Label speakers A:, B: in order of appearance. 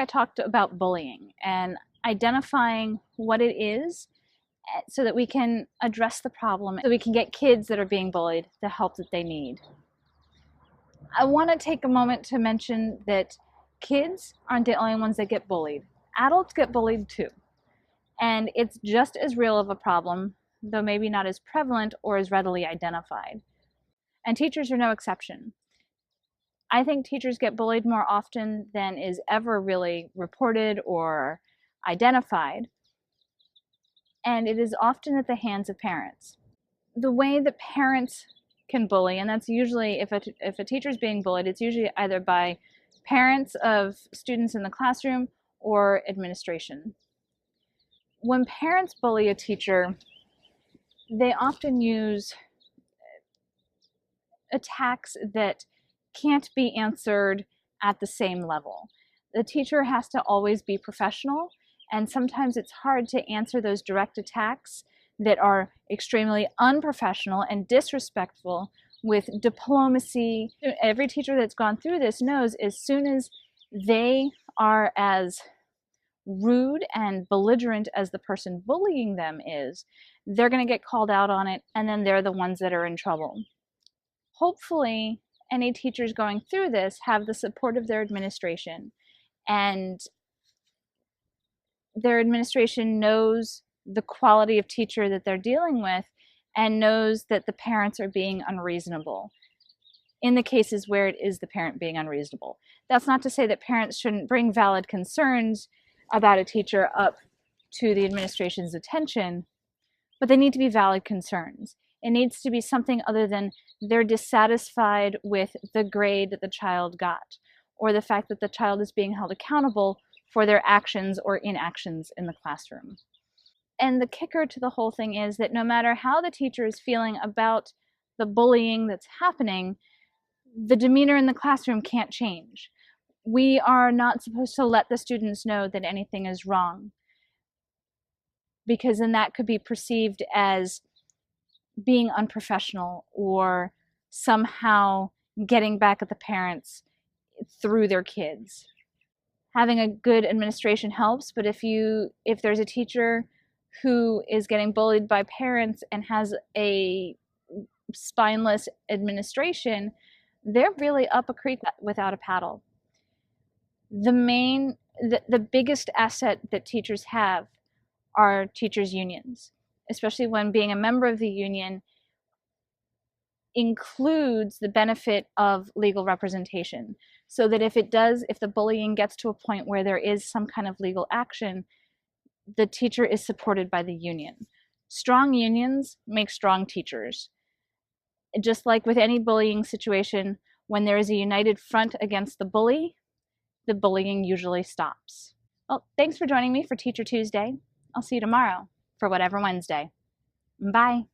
A: I talked about bullying and identifying what it is so that we can address the problem, so we can get kids that are being bullied the help that they need. I want to take a moment to mention that kids aren't the only ones that get bullied. Adults get bullied too. And it's just as real of a problem, though maybe not as prevalent or as readily identified. And teachers are no exception. I think teachers get bullied more often than is ever really reported or identified. And it is often at the hands of parents. The way that parents can bully, and that's usually if a teacher is being bullied, it's usually either by parents of students in the classroom or administration. When parents bully a teacher, they often use attacks that can't be answered at the same level. The teacher has to always be professional, and sometimes it's hard to answer those direct attacks that are extremely unprofessional and disrespectful with diplomacy. Every teacher that's gone through this knows as soon as they are as rude and belligerent as the person bullying them is, they're going to get called out on it, and then they're the ones that are in trouble. Hopefully, any teachers going through this have the support of their administration, and their administration knows the quality of teacher that they're dealing with and knows that the parents are being unreasonable in the cases where it is the parent being unreasonable. That's not to say that parents shouldn't bring valid concerns about a teacher up to the administration's attention, but they need to be valid concerns. It needs to be something other than they're dissatisfied with the grade that the child got, or the fact that the child is being held accountable for their actions or inactions in the classroom. And the kicker to the whole thing is that no matter how the teacher is feeling about the bullying that's happening, the demeanor in the classroom can't change. We are not supposed to let the students know that anything is wrong, because then that could be perceived as being unprofessional or somehow getting back at the parents through their kids. Having a good administration helps, but if there's a teacher who is getting bullied by parents and has a spineless administration, they're really up a creek without a paddle. The biggest asset that teachers have are teachers' unions, especially when being a member of the union includes the benefit of legal representation. So that if the bullying gets to a point where there is some kind of legal action, the teacher is supported by the union. Strong unions make strong teachers. Just like with any bullying situation, when there is a united front against the bullying usually stops. Well, thanks for joining me for Teacher Tuesday. I'll see you tomorrow for Whatever Wednesday. Bye.